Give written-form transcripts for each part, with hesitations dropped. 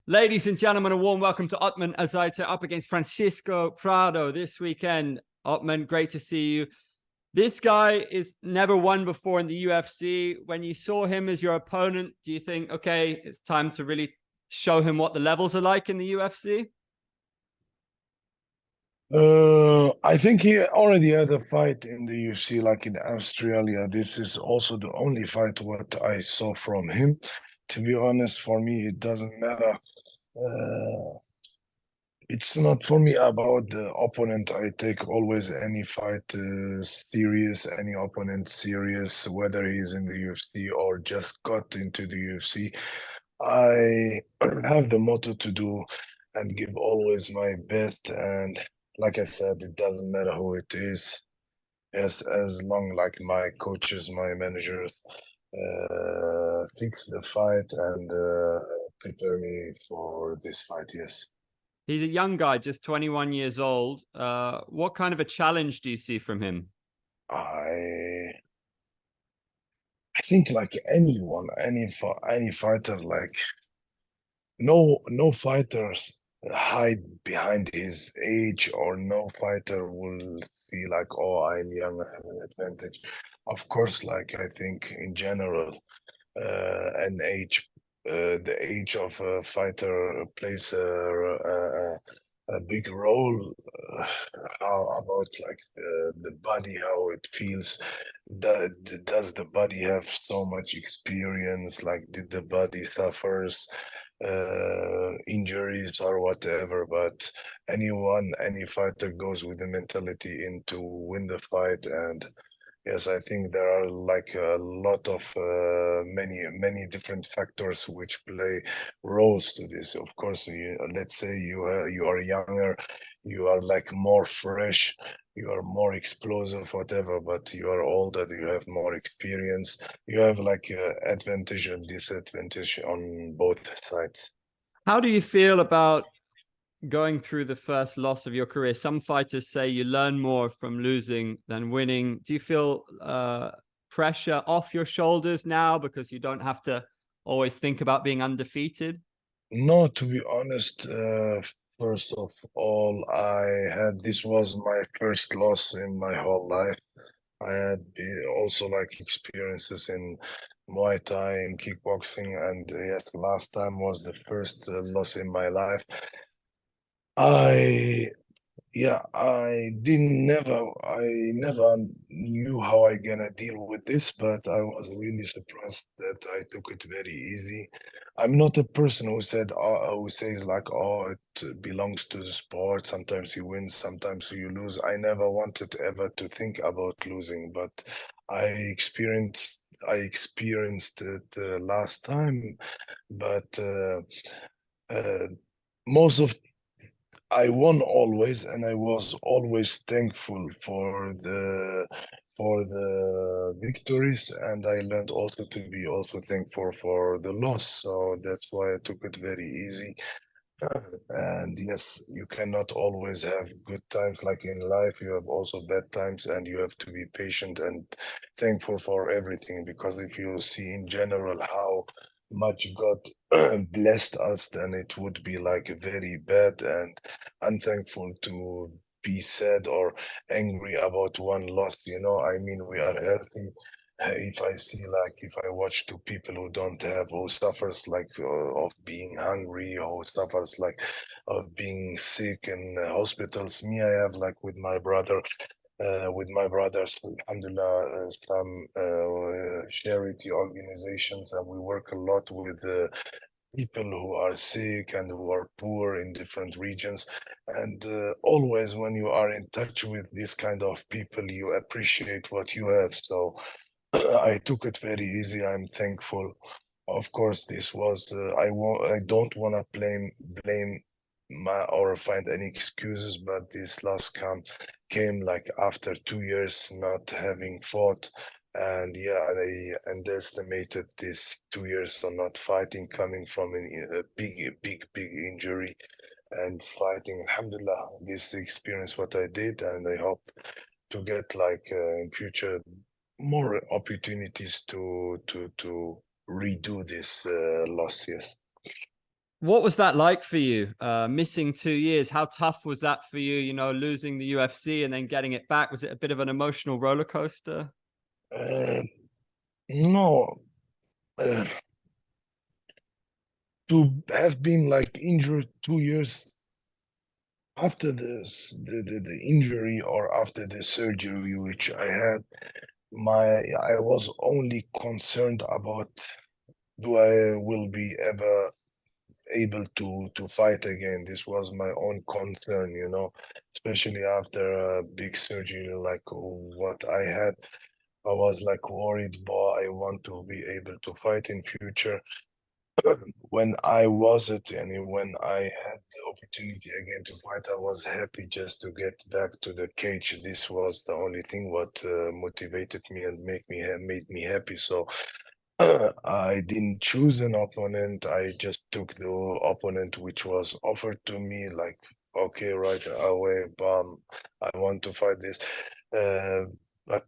Ladies and gentlemen, a warm welcome to Ottman Azaitar up against Francisco Prado this weekend. Ottman, great to see you. This guy is never won before in the UFC. When you saw him as your opponent, do you think, okay, it's time to really show him what the levels are like in the UFC? I think he already had a fight in the UFC, like in Australia. This is also the only fight what I saw from him. To be honest, for me, it doesn't matter. It's not for me about the opponent. I take always any fight serious, any opponent serious, whether he's in the UFC or just got into the UFC. I have the motto to do and give always my best. And like I said, it doesn't matter who it is, as long like my coaches, my managers fix the fight and prepare me for this fight. Yes. He's a young guy, just 21 years old. What kind of a challenge do you see from him? I I think like anyone, any fighter, like no fighters hide behind his age, or no fighter will see like, oh, I'm young, I have an advantage. Of course, like I think in general, an age, the age of a fighter plays a big role. Uh, how about like the body, how it feels? Does the body have so much experience? Like, did the body suffers injuries or whatever? But any fighter goes with the mentality in to win the fight. And yes, I think there are like a lot of many different factors which play roles to this. Of course, let's say you are younger, you are like more fresh, you are more explosive, whatever. But you are older, you have more experience. You have like advantage and disadvantage on both sides. How do you feel about going through the first loss of your career? Some fighters say you learn more from losing than winning. Do you feel pressure off your shoulders now because you don't have to always think about being undefeated? No, to be honest, first of all, this was my first loss in my whole life. I had also like experiences in Muay Thai and kickboxing, and yes, last time was the first loss in my life. I Yeah, I never knew how I gonna deal with this, but I was really surprised that I took it very easy. I'm not a person who says like, oh, it belongs to the sport. Sometimes you win, sometimes you lose. I never wanted ever to think about losing, but I experienced it last time. But uh, most of I won always, and I was always thankful for the victories, and I learned also to be also thankful for the loss. So that's why I took it very easy. And yes, you cannot always have good times like in life. You have also bad times, and you have to be patient and thankful for everything. Because if you see in general how much God blessed us, then it would be like very bad and unthankful to be sad or angry about one loss. I mean, we are healthy. If I see like if I watch two people who don't have, who suffers like of being hungry, or suffers like of being sick in hospitals. Me, I have like with my brothers, alhamdulillah, some charity organizations, and we work a lot with people who are sick and who are poor in different regions. And always when you are in touch with this kind of people, you appreciate what you have. So I took it very easy. I'm thankful. Of course, this was I don't want to blame my or find any excuses, but this loss came like after 2 years not having fought. And yeah, they underestimated this 2 years of not fighting, coming from a big injury and fighting. Alhamdulillah, this experience what I did, and I hope to get like in future more opportunities to redo this loss. Yes. What was that like for you? Missing 2 years, how tough was that for you? You know, losing the UFC and then getting it back. Was it a bit of an emotional roller coaster? Uh, no, uh, to have been like injured 2 years after the injury or after the surgery which I had, I was only concerned about do I will be ever able to fight again. This was my own concern, especially after a big surgery like what I had. I was like worried, but I want to be able to fight in future. When I was it and when I had the opportunity again to fight, I was happy just to get back to the cage. This was the only thing what motivated me and made me happy. So I didn't choose an opponent. I just took the opponent which was offered to me. Like, okay, right away, bam, I want to fight this. Uh, but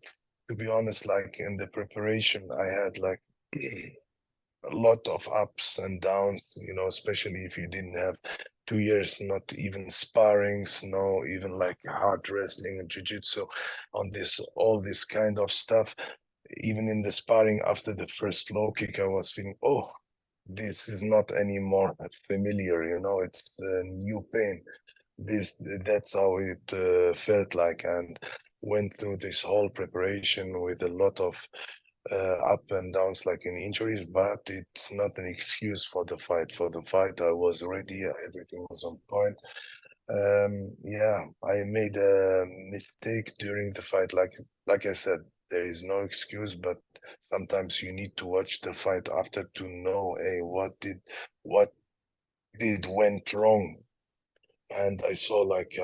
to be honest, like in the preparation, I had like a lot of ups and downs, especially if you didn't have 2 years, not even sparrings, no, even like hard wrestling and jiu-jitsu on all this kind of stuff. Even in the sparring after the first low kick, I was feeling, oh, this is not anymore familiar, it's a new pain. That's how it felt like, and went through this whole preparation with a lot of up and downs like in injuries, but it's not an excuse for the fight. For the fight, I was ready, everything was on point. Yeah, I made a mistake during the fight. Like I said, there is no excuse, but sometimes you need to watch the fight after to know, hey, what did went wrong. And I saw like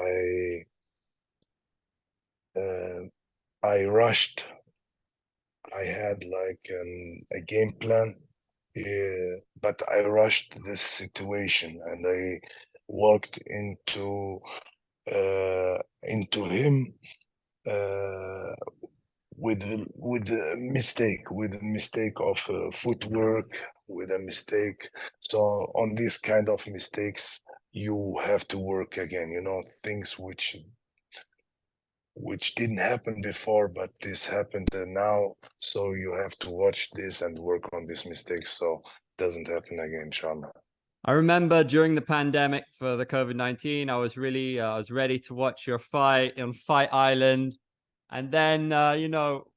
uh, I rushed. I had like a game plan, but I rushed this situation and I walked into him uh, with a mistake of footwork, with a mistake. So on these kind of mistakes, you have to work again. Things which didn't happen before, but this happened now. So you have to watch this and work on these mistakes so it doesn't happen again, inshallah. I remember during the pandemic for the COVID-19, I was ready to watch your fight on Fight Island. And then,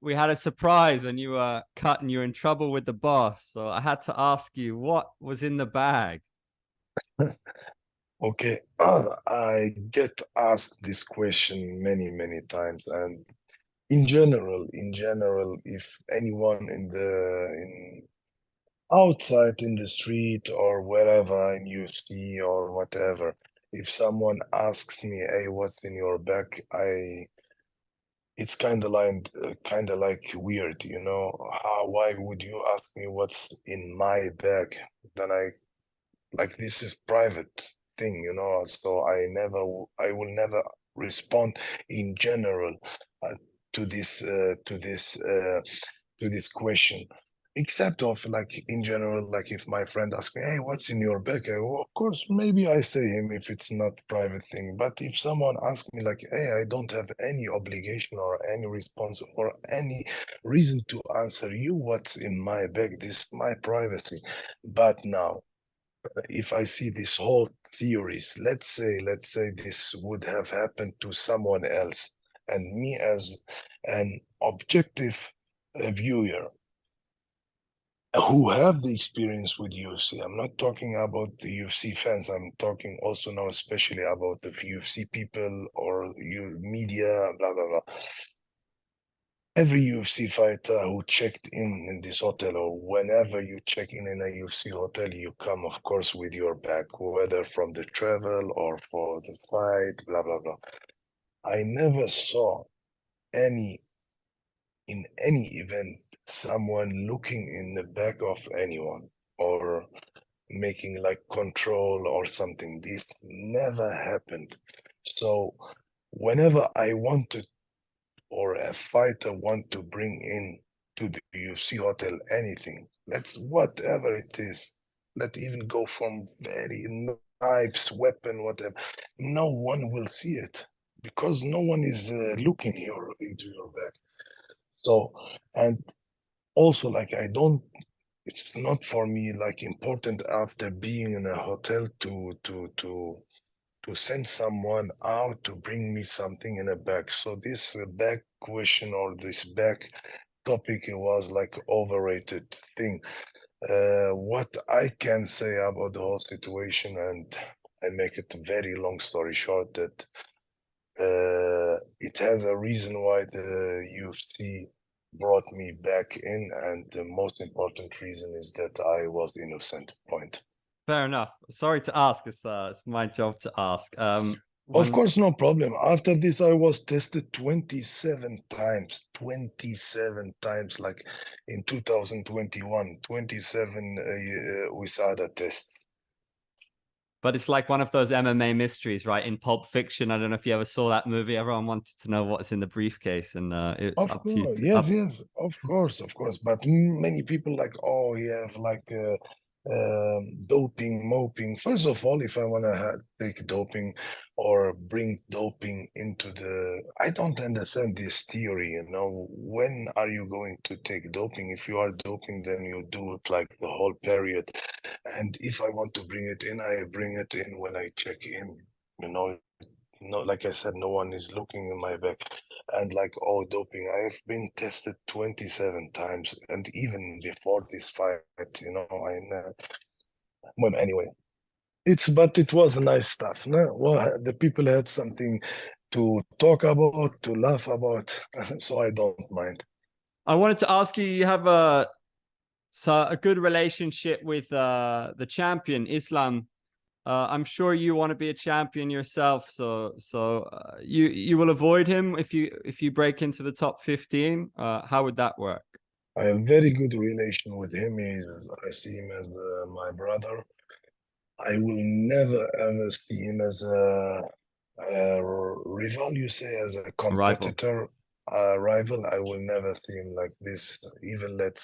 we had a surprise and you were cut and you were in trouble with the boss. So I had to ask you, what was in the bag? Okay, I get asked this question many, many times, and in general, if anyone in outside in the street or wherever in UFC or whatever, if someone asks me, "Hey, what's in your bag?" It's kind of like weird, why would you ask me what's in my bag? Then like this is private thing, so I will never respond in general uh, to this question, except of like in general, like if my friend asks me, hey, what's in your bag? Of course, maybe I say him if it's not private thing. But if someone asks me like, hey, I don't have any obligation or any response or any reason to answer you what's in my bag, this is my privacy. But now if I see this whole theories, let's say this would have happened to someone else, and me as an objective viewer who have the experience with UFC. I'm not talking about the UFC fans. I'm talking also now, especially about the UFC people or you media, blah blah blah. Every UFC fighter who checked in this hotel, or whenever you check in a UFC hotel, you come, of course, with your bag, whether from the travel or for the fight, blah blah blah. I never saw any in any event someone looking in the back of anyone or making like control or something. This never happened. So whenever I wanted or a fighter want to bring in to the UFC hotel anything, let's whatever it is, let even go from very knives, weapon, whatever. No one will see it because no one is looking into your back. So, and also like I don't, it's not for me like important after being in a hotel to send someone out to bring me something in a bag. So this bag question or this bag topic, it was like overrated thing. What I can say about the whole situation, and I make it a very long story short, that it has a reason why the UFC brought me back in, and the most important reason is that I was innocent. Point. Fair enough. Sorry to ask. It's my job to ask. Of course, no problem. After this, I was tested 27 times, 27 times, like in 2021, 27 USADA tests. But it's like one of those MMA mysteries, right? In Pulp Fiction, I don't know if you ever saw that movie. Everyone wanted to know what's in the briefcase, and it's Of up to you. course, yes, yes, of course. But many people like, oh, you have like doping, moping. First of all, if I want to take doping or bring doping into the, I don't understand this theory. You know, when are you going to take doping? If you are doping, then you do it like the whole period. And if I want to bring it in, I bring it in when I check in. You know, no, like I said, no one is looking in my back. And like, oh, doping, I've been tested 27 times. And even before this fight, you know, well, anyway, but it was nice stuff. No? Well, the people had something to talk about, to laugh about. So I don't mind. I wanted to ask you, you have a good relationship with the champion, Islam. I'm sure you want to be a champion yourself, so you will avoid him if you break into the top 15. How would that work? I have very good relation with him. I see him as my brother. I will never ever see him as a rival. You say as a Rival. competitor, a rival. I will never see him like this. Even let's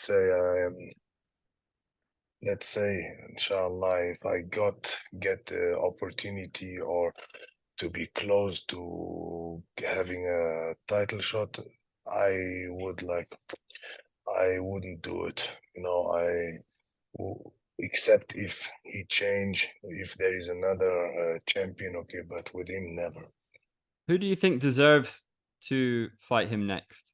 say, inshallah, if I get the opportunity or to be close to having a title shot, I would like, I wouldn't do it. You know, except if he change, if there is another champion, okay, but with him, never. Who do you think deserves to fight him next?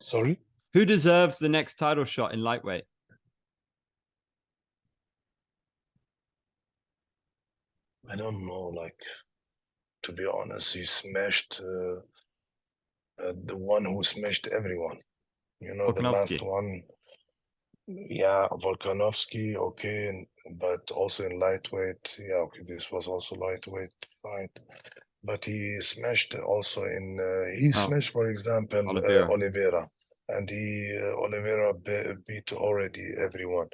Sorry? Who deserves the next title shot in lightweight? I don't know, like, to be honest, he smashed the one who smashed everyone. You know, the last Volkanovski. one, yeah, Volkanovski, okay, but also in lightweight, yeah, okay, this was also lightweight fight. But he smashed also in, he Oh, smashed, for example, Oliveira. Oliveira, and Oliveira beat already everyone.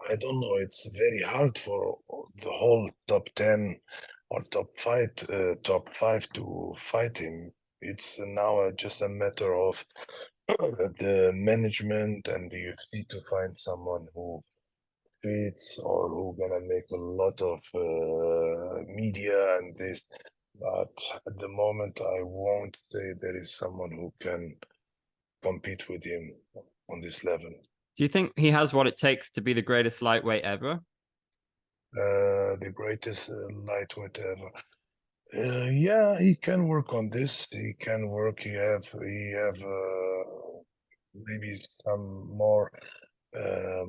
I don't know, it's very hard for the whole top 10 or top five to fight him. It's now just a matter of the management and the UFC to find someone who fits or who gonna make a lot of media and this. But at the moment, I won't say there is someone who can compete with him on this level. Do you think he has what it takes to be the greatest lightweight ever? The greatest lightweight ever. Yeah, he can work on this. He can work. He have maybe some more uh,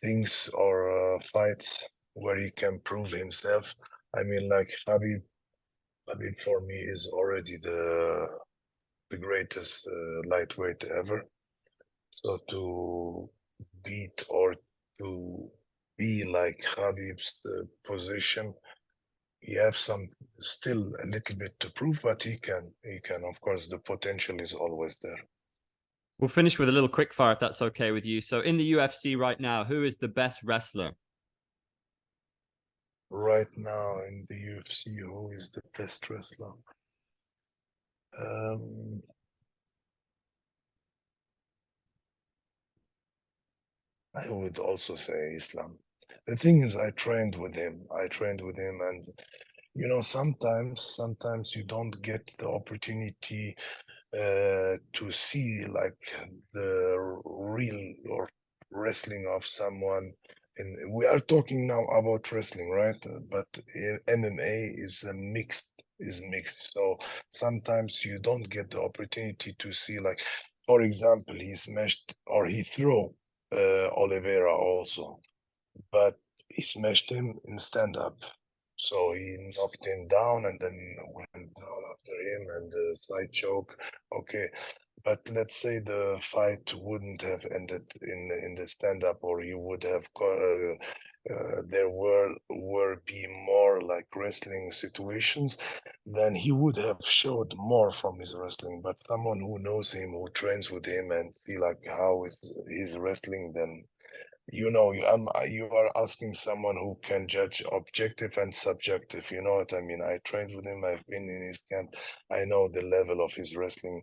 things or fights where he can prove himself. I mean, like Habib for me is already the greatest lightweight ever. So to beat or to be like Habib's position, he have some still a little bit to prove, but he can. Of course, the potential is always there. We'll finish with a little quick fire if that's okay with you. So in the UFC right now, who is the best wrestler? Right now in the UFC, who is the best wrestler? Um, I would also say Islam. The thing is, I trained with him. I trained with him, and sometimes you don't get the opportunity to see like the real or wrestling of someone. And we are talking now about wrestling, right? But MMA is mixed. So sometimes you don't get the opportunity to see like, for example, he smashed or he threw Oliveira also, but he smashed him in stand up. So he knocked him down and then went down after him and the side choke. Okay, but let's say the fight wouldn't have ended in the stand up, or he would have there were be more like wrestling situations, then he would have showed more from his wrestling. But someone who knows him, who trains with him, and see like how is his wrestling, then you are asking someone who can judge objective and subjective. You know what I mean? I trained with him. I've been in his camp. I know the level of his wrestling,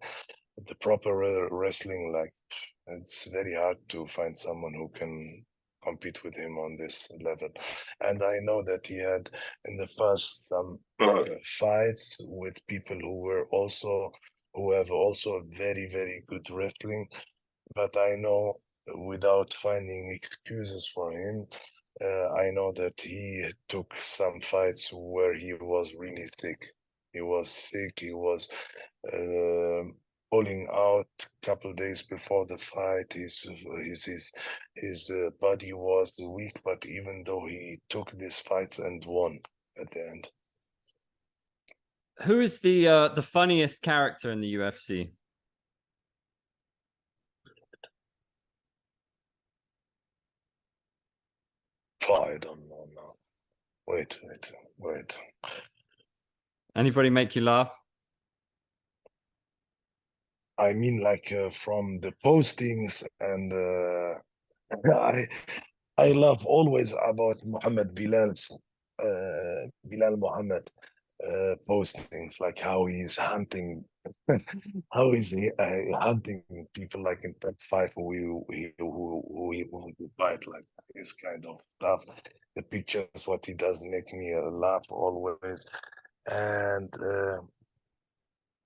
the proper wrestling. Like it's very hard to find someone who can compete with him on this level. And I know that he had in the past some fights with people who have also very, very good wrestling. But I know without finding excuses for him, I know that he took some fights where he was really sick. He was sick. He was uh, pulling out a couple days before the fight. His body was weak, but even though he took these fights and won at the end. Who is the funniest character in the UFC? Oh, I don't know now. Wait. Anybody make you laugh? I mean, like from the postings, and I I love always about Muhammad Bilal Muhammad postings, like how he's hunting, how is he hunting people like in top five who he will bite, like this kind of stuff. The pictures, what he does, make me laugh always. And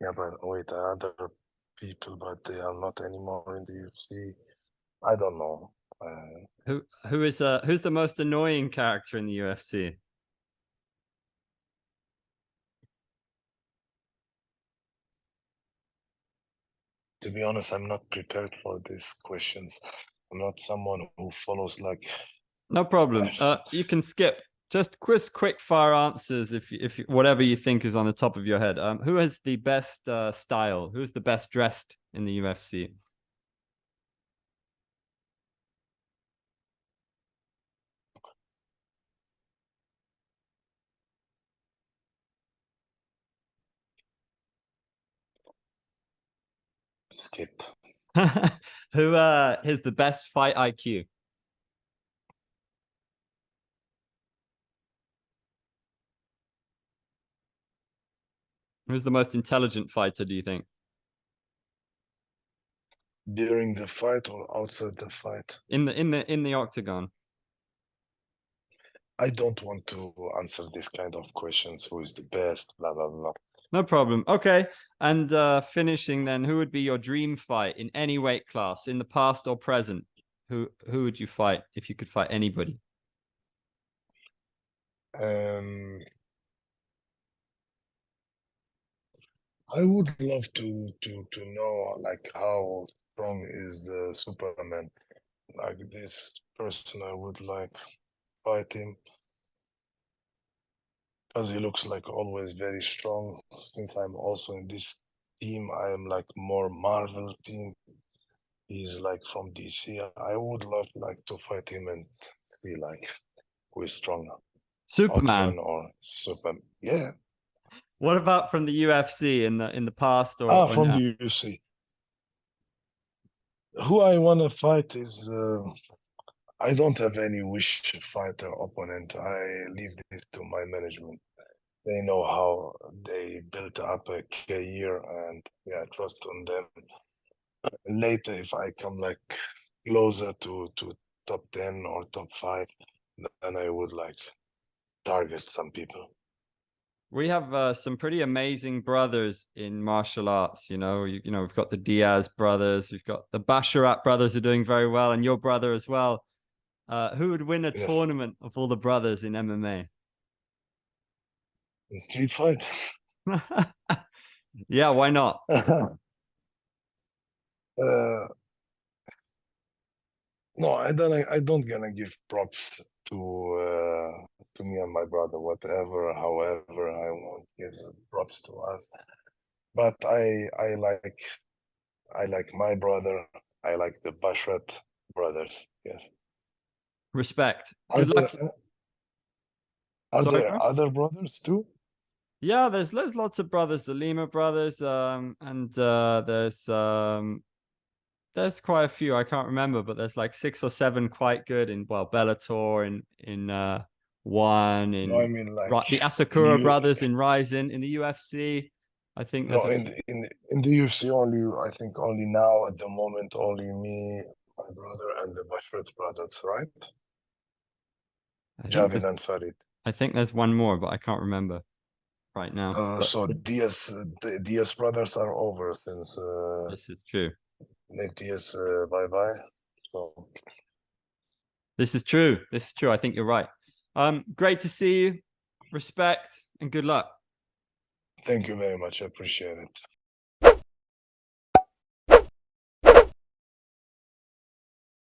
yeah, but wait, other people, but they are not anymore in the UFC. I don't know. Who's the most annoying character in the UFC? To be honest, I'm not prepared for these questions. I'm not someone who follows like. No problem. You can skip. Just quick fire answers if whatever you think is on the top of your head. Who has the best style? Who's the best dressed in the UFC? Skip. Who has the best fight IQ? Who's the most intelligent fighter, do you think? During the fight or outside the fight? In the octagon. I don't want to answer this kind of questions. Who is the best? Blah blah blah. No problem. Okay. And finishing then, who would be your dream fight in any weight class, in the past or present? Who would you fight if you could fight anybody? Um, I would love to know like how strong is Superman. Like this person, I would like fight him because he looks like always very strong. Since I'm also in this team, I am like more Marvel team. He's like from DC. I would love like to fight him and see like who is stronger, Superman. Ottman or Superman. Yeah. What about from the UFC in the past or From now? the UFC. Who I want to fight is I don't have any wish fighter opponent. I leave this to my management. They know how they built up a career, and yeah, trust on them. Later, if I come like closer to top 10 or top 5, then I would like target some people. We have some pretty amazing brothers in martial arts. You know, we've got the Diaz brothers, we've got the Basharat brothers are doing very well, and your brother as well. Who would win a Yes, tournament of all the brothers in MMA? in street fight. Yeah, why not? uh, no, I don't gonna give props to me and my brother, whatever, however, I won't give props to us. But I like my brother. I like the Bashrat brothers. Yes. Respect. Are Good luck. there are Sorry, there bro? other brothers too? Yeah, there's lots of brothers, the Lima brothers, and there's quite a few. I can't remember, but there's like 6 or 7 quite good in Bellator, in one, No, I in mean like the in Asakura you. brothers in Rising, in the UFC. I think there's No, a in the UFC only. I think only now at the moment only me, my brother, and the Bashrat brothers, right? I think Javid and Farid. there's one more, but I can't remember right now. But So the Diaz brothers are over since this is true. Nick Diaz bye bye. So This is true. This is true. I think you're right. Great to see you. Respect and good luck. thank you very much. I appreciate it.